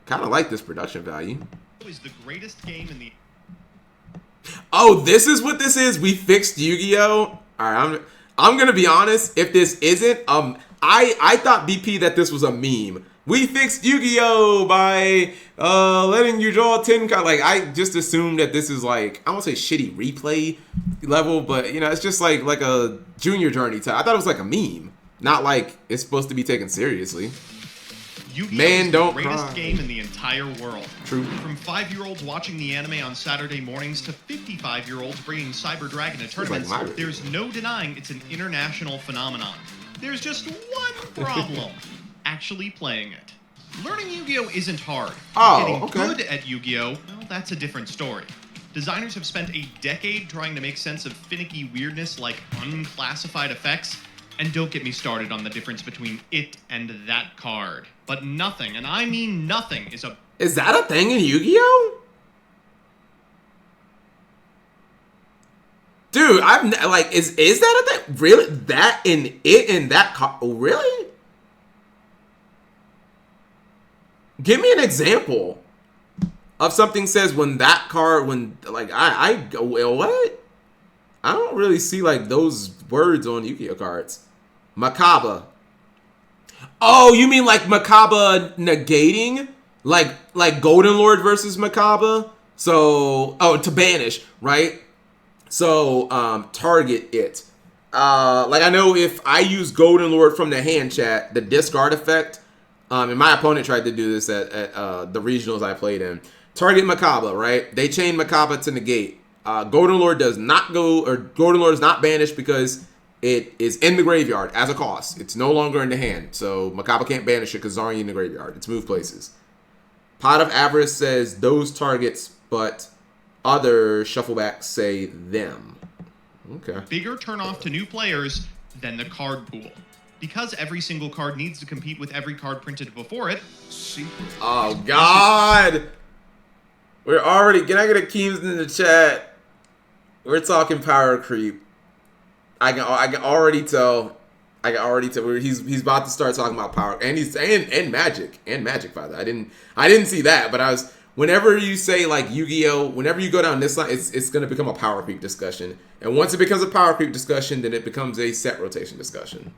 Kind of like this production value. Is the greatest game in the... Oh, this is what this is? We fixed Yu-Gi-Oh? Alright, I'm gonna be honest. If this isn't, I thought BP that this was a meme. We fixed Yu-Gi-Oh by letting you draw 10 cards. Like, I just assumed that this is like, I won't say shitty replay level, but you know, it's just like a Junior Journey type. I thought it was like a meme, not like it's supposed to be taken seriously. Yu-Gi-Oh! Man, is don't the greatest cry. game in the entire world. True. From 5-year-olds watching the anime on Saturday mornings to 55-year-olds bringing Cyber Dragon to tournaments, my- there's no denying it's an international phenomenon. There's just one problem: actually playing it. Learning Yu-Gi-Oh! Isn't hard. Oh, Getting okay. good at Yu-Gi-Oh!, well, that's a different story. Designers have spent a decade trying to make sense of finicky weirdness like unclassified effects. And don't get me started on the difference between it and that card. But nothing, and I mean nothing, Is that a thing in Yu-Gi-Oh? Dude, like, is that a thing? Really? That in it and that card? Oh, really? Give me an example of something says when that card, like, I go, well, what? I don't really see, like, those words on Yu-Gi-Oh cards. Makaba. Oh, you mean like Makaba negating? Like Golden Lord versus Makaba? So, to banish, right? So, target it. Like, I know if I use Golden Lord from the hand chat, the discard effect, and my opponent tried to do this at the regionals I played in. Target Makaba, right? They chain Makaba to negate. Golden Lord does not go, or Golden Lord is not banished because it is in the graveyard as a cost. It's no longer in the hand. So Makaba can't banish it because it's already in the graveyard. It's moved places. Pot of Avarice says those targets, but other shufflebacks say them. Okay. bigger turnoff to new players than the card pool. Because every single card needs to compete with every card printed before it. Oh, God. We're already... Can I get a Keems in the chat? We're talking power creep. I can already tell. He's about to start talking about power, and magic father. I didn't see that, but I was. Whenever you say like Yu-Gi-Oh, whenever you go down this line, it's going to become a power creep discussion, and once it becomes a power creep discussion, then it becomes a set rotation discussion.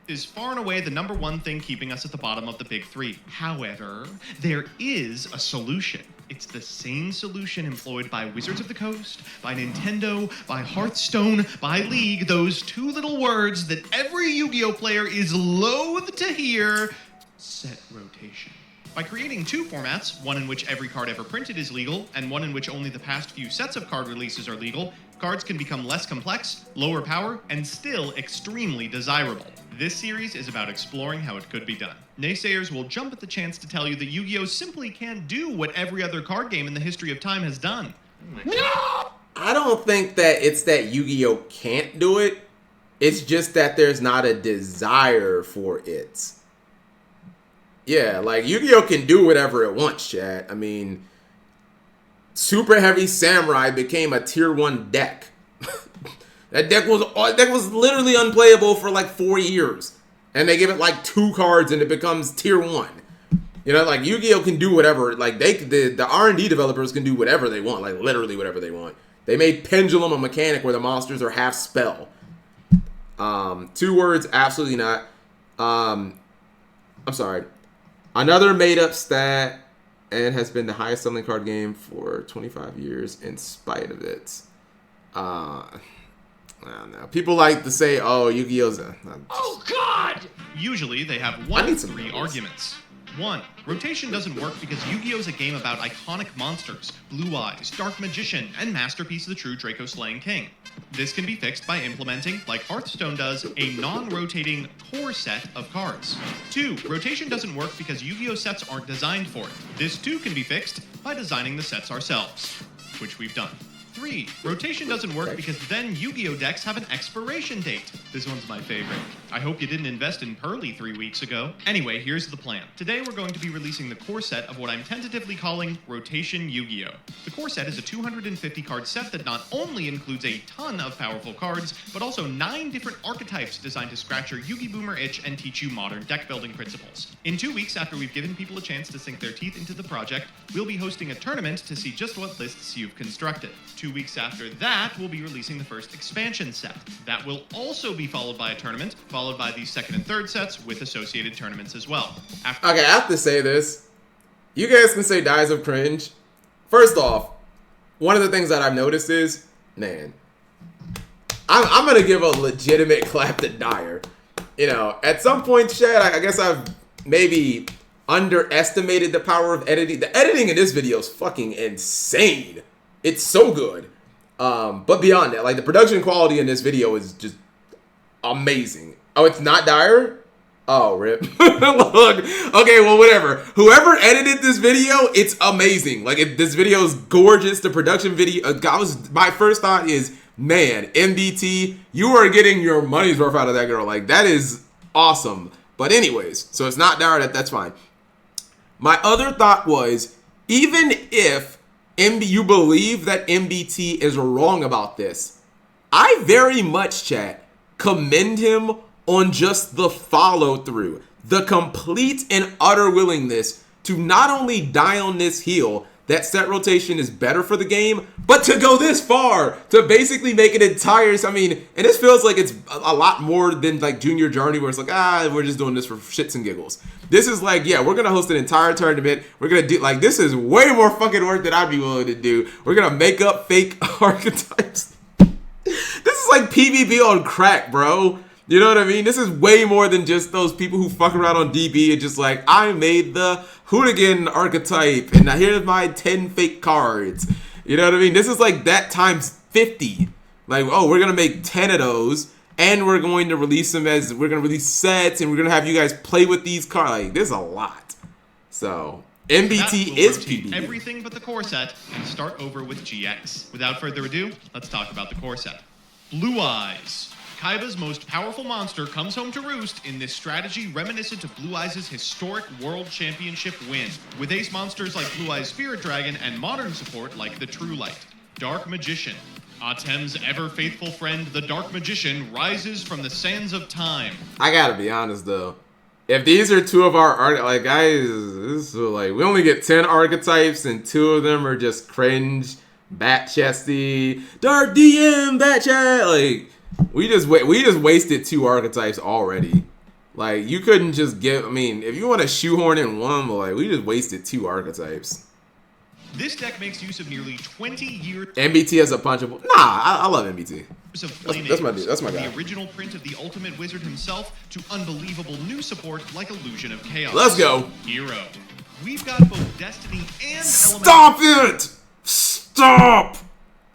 Is far and away the number one thing keeping us at the bottom of the big three. However, there is a solution. It's the same solution employed by Wizards of the Coast, by Nintendo, by Hearthstone, by League, those two little words that every Yu-Gi-Oh player is loath to hear: set rotation. By creating two formats, one in which every card ever printed is legal, and one in which only the past few sets of card releases are legal, cards can become less complex, lower power, and still extremely desirable. This series is about exploring how it could be done. Naysayers will jump at the chance to tell you that Yu-Gi-Oh! Simply can't do what every other card game in the history of time has done. No! I don't think that it's that Yu-Gi-Oh! Can't do it. It's just that there's not a desire for it. Yeah, like, Yu-Gi-Oh! Can do whatever it wants, chat. I mean, Super Heavy Samurai became a tier 1 deck. That deck was literally unplayable for like 4 years. And they give it like 2 cards and it becomes tier 1. You know, like, Yu-Gi-Oh! Can do whatever. Like, the R&D developers can do whatever they want. Like, literally whatever they want. They made Pendulum a mechanic where the monsters are half spell. 2 words, absolutely not. I'm sorry. Another made-up stat, and has been the highest selling card game for 25 years in spite of it. I don't know. People like to say, oh, Yu-Gi-Oh's Oh, God! Usually, they have one I need of some 3 numbers. arguments. 1. Rotation doesn't work because Yu-Gi-Oh! Is a game about iconic monsters, Blue Eyes, Dark Magician, and Masterpiece the True Draco Slaying King. This can be fixed by implementing, like Hearthstone does, a non-rotating core set of cards. 2. Rotation doesn't work because Yu-Gi-Oh! Sets aren't designed for it. This too can be fixed by designing the sets ourselves, which we've done. 3. Rotation doesn't work because then Yu-Gi-Oh! Decks have an expiration date. This one's my favorite. I hope you didn't invest in Pearly 3 weeks ago. Anyway, here's the plan. Today we're going to be releasing the core set of what I'm tentatively calling Rotation Yu-Gi-Oh! The core set is a 250 card set that not only includes a ton of powerful cards, but also 9 different archetypes designed to scratch your Yu-Gi Boomer itch and teach you modern deck building principles. In 2 weeks, after we've given people a chance to sink their teeth into the project, we'll be hosting a tournament to see just what lists you've constructed. 2 weeks after that, we'll be releasing the first expansion set. That will also be followed by a tournament, followed by the second and third sets with associated tournaments as well. Okay, I have to say this. You guys can say Dies of Cringe. First off, one of the things that I've noticed is, man, I'm going to give a legitimate clap to Dyer. You know, at some point, Chad, I guess I've maybe underestimated the power of editing. The editing in this video is fucking insane. It's so good. But beyond that, like, the production quality in this video is just amazing. Oh, it's not Dyer? Oh, rip. Look, okay, well, whatever. Whoever edited this video, it's amazing. Like, this video is gorgeous. The production video, my first thought is, man, MBT, you are getting your money's worth out of that girl. Like, that is awesome. But anyways, so it's not Dyer, that's fine. My other thought was, even if you believe that MBT is wrong about this, I very much, chat, commend him on just the follow-through, the complete and utter willingness to not only die on this heel that set rotation is better for the game, but to go this far, to basically make it entire. I mean, and this feels like it's a lot more than like Junior Journey, where it's like, we're just doing this for shits and giggles. This is like, yeah, we're gonna host an entire tournament. We're gonna do, like, this is way more fucking work than I'd be willing to do. We're gonna make up fake archetypes. This is like PvP on crack, bro. You know what I mean? This is way more than just those people who fuck around on DB and just like, I made the hooligan archetype and now here's my 10 fake cards. You know what I mean? This is like that times 50. Like, oh, we're going to make 10 of those and we're going to release them as, we're going to release sets and we're going to have you guys play with these cards. Like, there's a lot. So, MBT is PvP. Everything but the core set and start over with GX. Without further ado, let's talk about the core set. Blue Eyes. Kaiba's most powerful monster comes home to roost in this strategy reminiscent of Blue Eyes' historic World Championship win, with ace monsters like Blue Eyes Spirit Dragon and modern support like the True Light. Dark Magician. Atem's ever-faithful friend, the Dark Magician, rises from the sands of time. I gotta be honest, though. If these are two of our, like, guys, this is like, we only get 10 archetypes and 2 of them are just cringe, bat chesty, dark DM, bat chat, like... We just wasted 2 archetypes already. Like, you couldn't just give, I mean, if you want to shoehorn in one, but like, we just wasted 2 archetypes. This deck makes use of nearly 20 years. MBT has a punchable. Nah, I love MBT. That's my dude. That's my guy. The original print of the Ultimate Wizard himself to unbelievable new support like Illusion of Chaos. Let's go. Hero. We've got both Destiny and Stop it! Stop!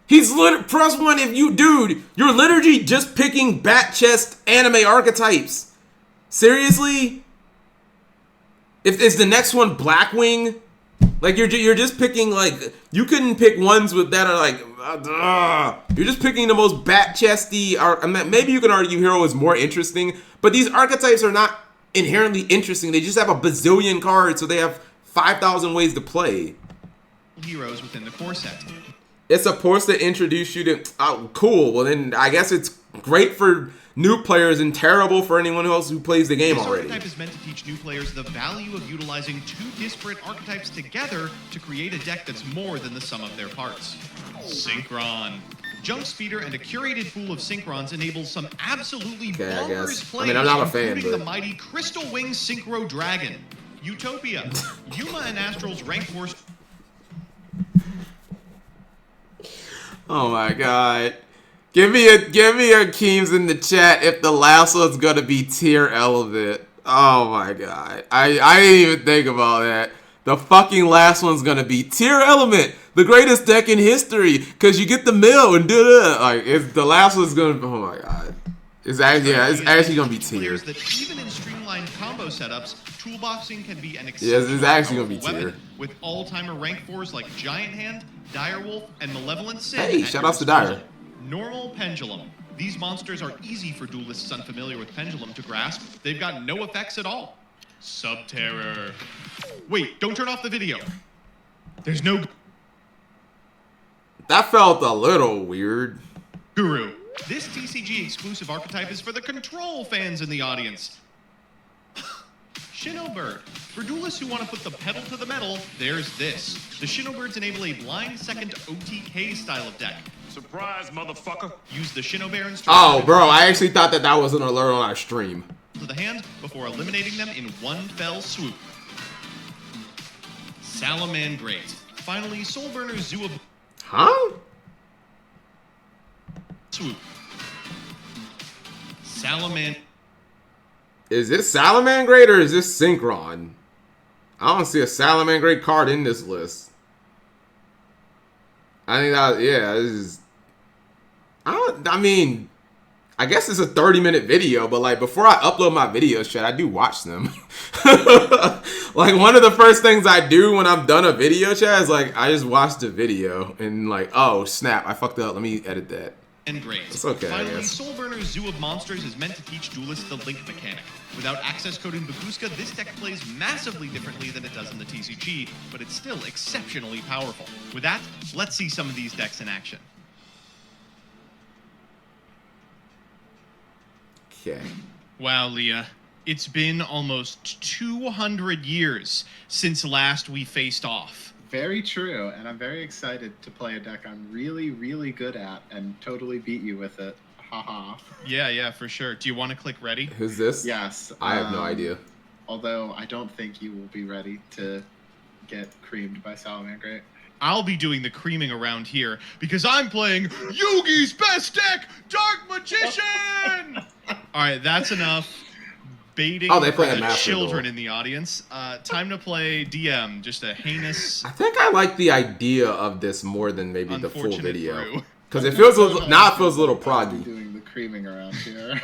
He's press 1 if you, dude, you're literally just picking bat chest anime archetypes. Seriously? If is the next one Blackwing? Like, you're just picking, like, you couldn't pick ones with that are like, you're just picking the most bat chesty, or maybe you can argue Hero is more interesting, but these archetypes are not inherently interesting. They just have a bazillion cards, so they have 5,000 ways to play. Heroes within the core set. It's supposed to introduce you to... Oh, cool. Well, then I guess it's great for new players and terrible for anyone else who plays the game already. This archetype is meant to teach new players the value of utilizing 2 disparate archetypes together to create a deck that's more than the sum of their parts. Synchron. Junk Speeder and a curated pool of Synchrons enables some absolutely bonkers plays, I'm not a fan, including the mighty Crystal Wing Synchro Dragon. Utopia. Yuma and Astral's Rank 4... Oh my god. Give me a Keems in the chat if the last one's gonna be tier element. Oh my god. I didn't even think about that. The fucking last one's gonna be tier element, the greatest deck in history, cause you get the mill and do that. Like, it's the last one's gonna be, oh my god. It's actually gonna be tier. That even in streamlined combo setups, toolboxing can be an exceptional it's actually gonna be tier. With all-timer rank 4s like Giant Hand, Direwolf, and Malevolent Sin. Hey, shout outs to Dire. Normal Pendulum. These monsters are easy for duelists unfamiliar with Pendulum to grasp. They've got no effects at all. Subterror. Wait, don't turn off the video. There's no That felt a little weird. Guru. This TCG exclusive archetype is for the Control fans in the audience. Shinobird. For duelists who want to put the pedal to the metal, there's this. The Shinobirds enable a blind second OTK style of deck. Surprise, motherfucker. Use the Shinobarons to Oh, bro, I actually thought that was an alert on our stream. to the hand before eliminating them in one fell swoop. Salamandrate. Finally, Soulburner Zoo of Huh? Swoop. Salaman. Is this Salamandrate or is this Synchron? I don't see a Salamandrate card in this list. I think that, yeah, this is... I mean, I guess it's a 30-minute video, but like before I upload my videos, chat, I do watch them. Like one of the first things I do when I'm done a video, chat, is like I just watch the video and like, oh snap, I fucked up. Let me edit that. And great. It's okay, I Finally, guess. Soulburner's Zoo of Monsters is meant to teach duelists the link mechanic. Without access code in Babushka, this deck plays massively differently than it does in the TCG, but it's still exceptionally powerful. With that, let's see some of these decks in action. Okay. Wow, Leah. It's been almost 200 years since last we faced off. Very true, and I'm very excited to play a deck I'm really, really good at and totally beat you with it. Haha. Yeah, for sure. Do you want to click ready? Who's this? Yes. I have no idea. Although I don't think you will be ready to get creamed by Salamandrate. I'll be doing the creaming around here because I'm playing Yugi's best deck, Dark Magician! Alright, that's enough baiting Oh, they play a the Master children Duel. in the audience. Time to play DM, just a heinous, I think I like the idea of this more than maybe the full unfortunate video. brew. Because it feels a little, now it feels a little I'll be proggy. doing the creaming around here.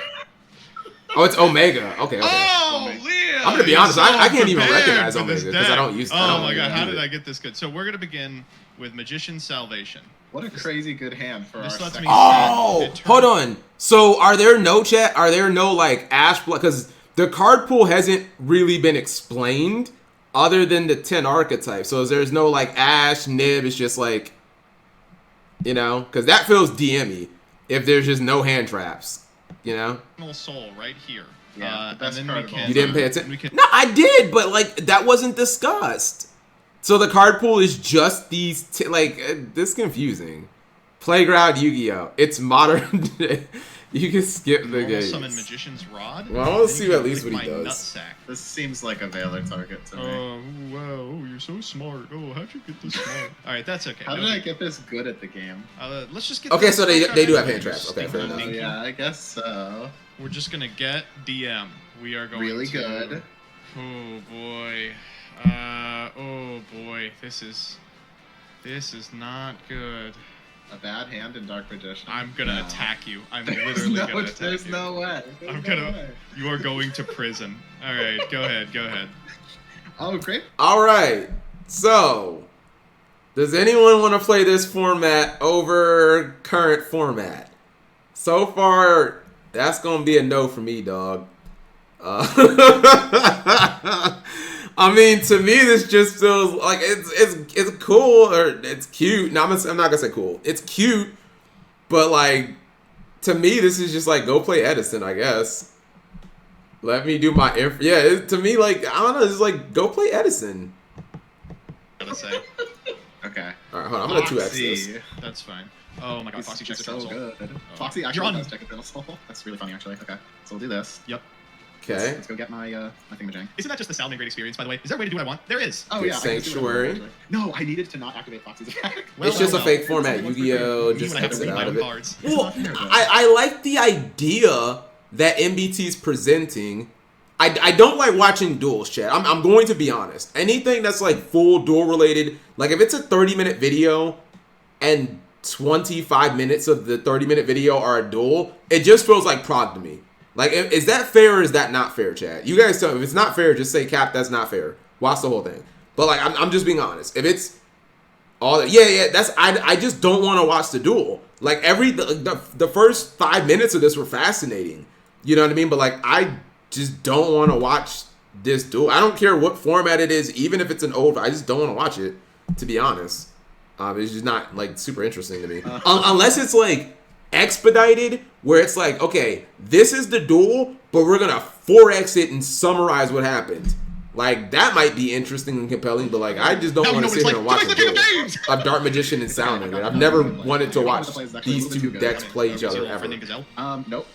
Oh, it's Omega. Okay. Oh, Omega. Leah! I'm gonna be you're honest, I can't even prepared recognize for this Omega because I deck. don't use. Oh I don't my god, how use did it. I get this good? So we're gonna begin with Magician's Salvation. What a crazy good hand for This our lets second. me- Oh, It hold turns- on. So are there no chat? Are there no like Ash? Because the card pool hasn't really been explained, other than the 10 archetypes. So there's no like Ash, Nib. It's just like, you know, because that feels DMy. If there's just no hand traps, you know. Eternal Soul right here. Yeah, the best and then card we of all can, You didn't pay we attention. can- No, I did, but like that wasn't discussed. So the card pool is just these. This is confusing. Playground Yu-Gi-Oh! It's modern day. You can skip the normal game. summon Magician's Rod. Well, I wanna Then see you can at least lick what he my does. nutsack. This seems like a Veiler target to me. Oh, wow. Oh, you're so smart. Oh, how'd you get this smart? Alright, that's okay. How No did I big- get this good at the game? Let's just get Okay, this so they first do round have hand anyway. traps. Okay, fair enough. Oh Thank you. yeah, I guess so. We're just gonna get DM. We are going Really to... good. Oh boy. Oh boy. This is not good. A bad hand in Dark Magician. I'm gonna No. attack you. I'm There's literally no, gonna attack there's you. no way. There's I'm no gonna. way. You are going to prison. All right, go ahead. Oh, great. All right. So, does anyone want to play this format over current format? So far, that's gonna be a no for me, dog. I mean, to me, this just feels like it's cool or it's cute. No, I'm not gonna say cool. It's cute, but like to me, this is just like go play Edison, I guess. Let me do my to me, like I don't know, it's like go play Edison. Gotta say. Okay. All right, hold on. I'm gonna 2x Foxy. this. That's fine. Oh my god, He's Foxy just checks so Eternal Soul. good. Oh. Foxy You're actually on- does check Eternal Soul. That's really funny, actually. Okay, so we'll do this. Yep. Okay. Let's go get my thingamajig. Isn't that just the Salmon Great experience, by the way? Is there a way to do what I want? There is. Oh Okay, yeah. I can do Sanctuary. whatever, actually. No, I needed to not activate Foxy's attack. It's just a well. fake format. It's Yu-Gi-Oh! You Just and I have to exit read my out of own it. cards. It's Well, not fair, though. I like the idea that MBT's presenting. I don't like watching duels, chat. I'm going to be honest. Anything that's like full duel related, like if it's a 30-minute video and 25 minutes of the 30-minute video are a duel, it just feels like prog to me. Like, is that fair or is that not fair, chat? You guys tell me. If it's not fair, just say, Cap, that's not fair. Watch the whole thing. But like, I'm just being honest. If it's Yeah. That's I just don't want to watch the duel. Like the first 5 minutes of this were fascinating. You know what I mean? But like I just don't want to watch this duel. I don't care what format it is, even if it's an old. I just don't want to watch it. To be honest, it's just not like super interesting to me. Unless it's like expedited, where it's like, okay, this is the duel, but we're gonna 4x it and summarize what happened. Like, that might be interesting and compelling, but like, I just don't want to sit here and watch a duel of Dark Magician and Sounding. I've never wanted to watch these two decks play each other ever. Nope.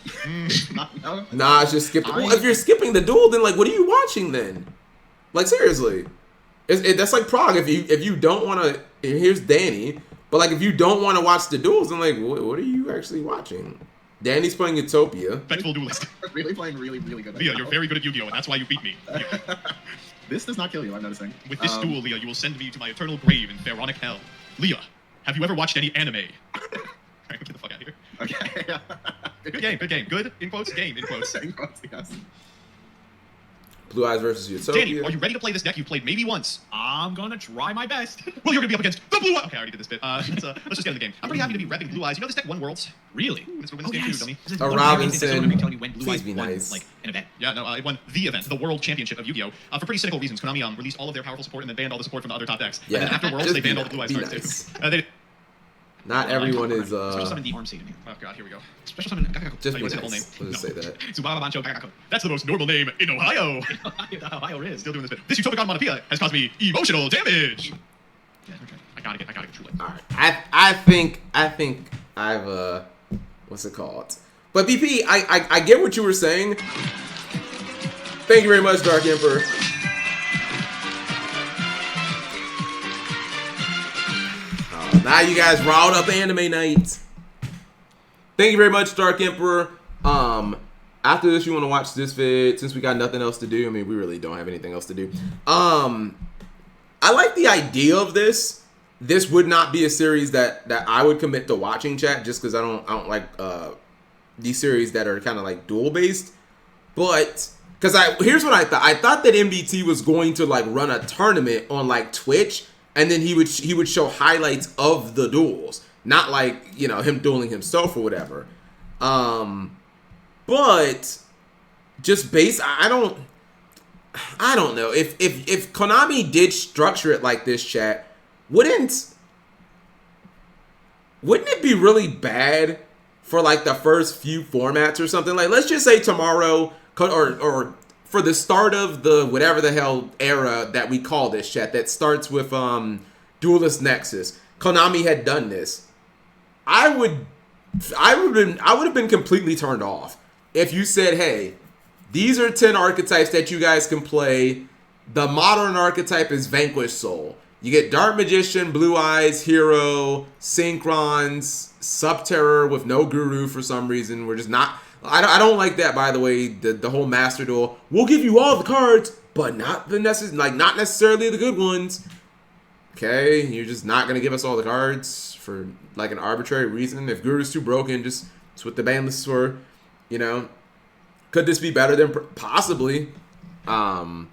No. Nah, it's just skip. Well, if you're skipping the duel, then like, what are you watching then? Like, seriously, that's like Prague. If you don't want to, here's Danny. But like, if you don't want to watch the duels, then like, what are you actually watching? Danny's playing Utopia. Respectful duelist. Really playing really good. Leah, you're very good at Yu-Gi-Oh, and that's why you beat me. This does not kill you, I'm noticing. With this duel, Leah, you will send me to my eternal grave in pharaonic hell. Leah, have you ever watched any anime? Alright, get the fuck out of here. Okay. Good game, good game. Good, in quotes, game, in quotes. In quotes, yes. Blue Eyes versus Utopia. Danny, are you ready to play this deck you've played maybe once? I'm gonna try my best. Well, you're gonna be up against the Blue Eyes. Okay, I already did this bit. Let's just get in the game. I'm pretty happy to be repping Blue Eyes. You know this deck won Worlds? Really? It's for win this game too, dummy. A Robinson. Please be nice. Like an event. Yeah, no, it won the event, the World Championship of Yu-Gi-Oh. For pretty cynical reasons, Konami released all of their powerful support and then banned all the support from the other top decks. Yeah. And then after Worlds, they banned all the Blue Eyes cards too. Not everyone is. Special summon the arm seed in here. Oh god, here we go. Special summon Gakako. Just you want to say the whole name? We'll just say that. Tsubaba Bancho Gakako. That's the most normal name in Ohio. Ohio is still doing this bit. This Utopic Onomatopoeia has caused me emotional damage. Yeah, okay. I gotta get True Light. All right. I think I've what's it called? But BP, I get what you were saying. Thank you very much, Dark Emperor. Now you guys riled up anime night. Thank you very much, Dark Emperor. After this, you want to watch this vid, since we got nothing else to do. I mean, we really don't have anything else to do. I like the idea of this. This would not be a series that I would commit to watching, chat, just because I don't like these series that are kind of like duel based. But because here's what I thought. I thought that MBT was going to like run a tournament on like Twitch. And then he would show highlights of the duels, not like, you know, him dueling himself or whatever. But just I don't know if Konami did structure it like this, chat, wouldn't it be really bad for like the first few formats or something? Like, let's just say tomorrow or for the start of the whatever the hell era that we call this, chat, that starts with Duelist Nexus, Konami had done this, I would have been completely turned off if you said, hey, these are 10 archetypes that you guys can play. The modern archetype is Vanquished Soul. You get Dark Magician, Blue Eyes, Hero, Synchrons, Subterror with no Guru for some reason. We're just not. I don't like that, by the way. The whole Master Duel. We'll give you all the cards, but not not necessarily the good ones. Okay, you're just not gonna give us all the cards for like an arbitrary reason. If Guru's too broken, just it's what the ban lists were. You know, could this be better than possibly? But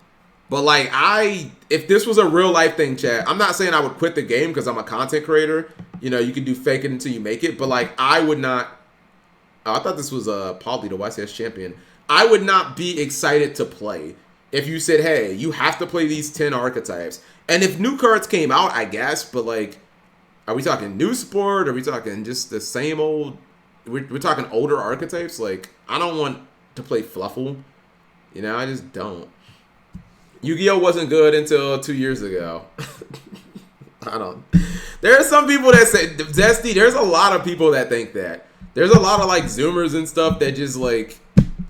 like if this was a real life thing, chat, I'm not saying I would quit the game because I'm a content creator. You know, you can do fake it until you make it, but like I would not. Oh, I thought this was Paulie, the YCS champion. I would not be excited to play if you said, hey, you have to play these 10 archetypes. And if new cards came out, I guess, but like, are we talking new support? Are we talking just the same old? We're talking older archetypes? Like, I don't want to play Fluffle. You know, I just don't. Yu-Gi-Oh! Wasn't good until 2 years ago. I don't. There are some people that say, Zesty, there's a lot of people that think that. There's a lot of like Zoomers and stuff that just like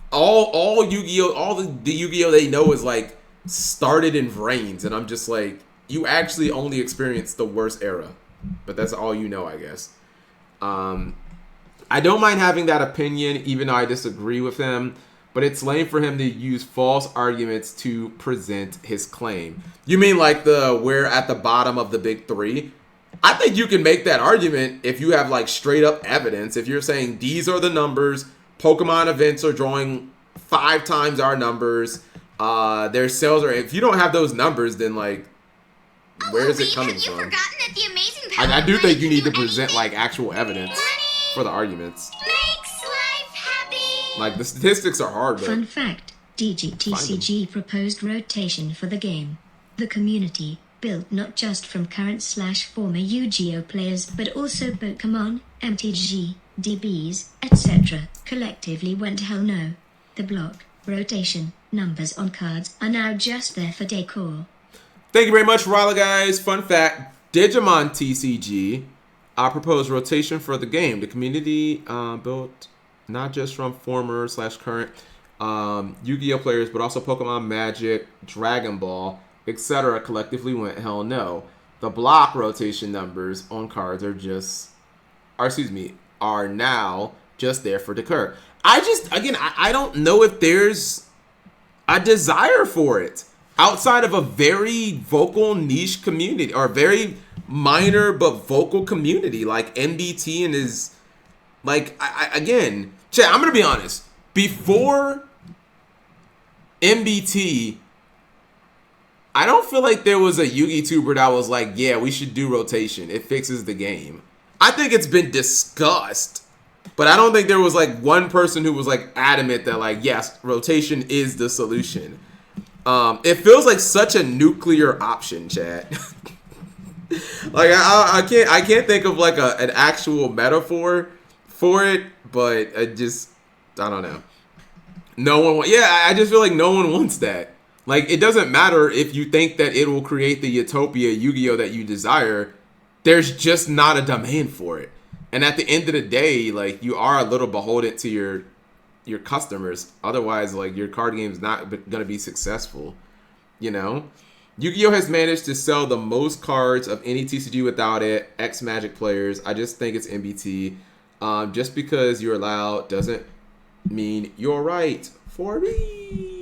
all Yu-Gi-Oh! All the Yu-Gi-Oh! They know is like started in Vrains, and I'm just like, you actually only experienced the worst era, but that's all you know, I guess. I don't mind having that opinion, even though I disagree with him, but it's lame for him to use false arguments to present his claim. You mean like we're at the bottom of the big three? I think you can make that argument if you have like straight up evidence. If you're saying these are the numbers, Pokemon events are drawing 5 times our numbers, their sales are. If you don't have those numbers, then like Where is it coming Have you from? forgotten that the amazing power I do of think money you can need to do present anything? like actual evidence Money for the arguments. makes life happy. Like the statistics are hard, but Fun fact, DGTCG proposed rotation for the game. The community, built not just from current/former Yu-Gi-Oh players but also Pokemon, MTG, DBs, etc., collectively went hell no. The block, rotation, numbers on cards are now just there for decor. thank you very much, Rala guys. Fun fact: Digimon TCG proposed rotation for the game. The community built not just from former/current Yu-Gi-Oh players, but also Pokemon, Magic, Dragon Ball, etc. collectively went hell no. The block rotation numbers on cards are now just there for decor. I don't know if there's a desire for it outside of a very vocal niche community or very minor but vocal community like MBT and his like again, Chad, I'm gonna be honest. Before MBT, I don't feel like there was a Yugi tuber that was like, yeah, we should do rotation. It fixes the game. I think it's been discussed, but I don't think there was like one person who was like adamant that like, yes, rotation is the solution. It feels like such a nuclear option, Chad. Like I can't think of like an actual metaphor for it, but I don't know. I just feel like no one wants that. Like, it doesn't matter if you think that it will create the utopia Yu-Gi-Oh that you desire. There's just not a demand for it. And at the end of the day, like, you are a little beholden to your customers. Otherwise, like, your card game is not going to be successful. You know? Yu-Gi-Oh has managed to sell the most cards of any TCG without it. Ex-Magic players. I just think it's MBT. Just because you're allowed doesn't mean you're right. For me.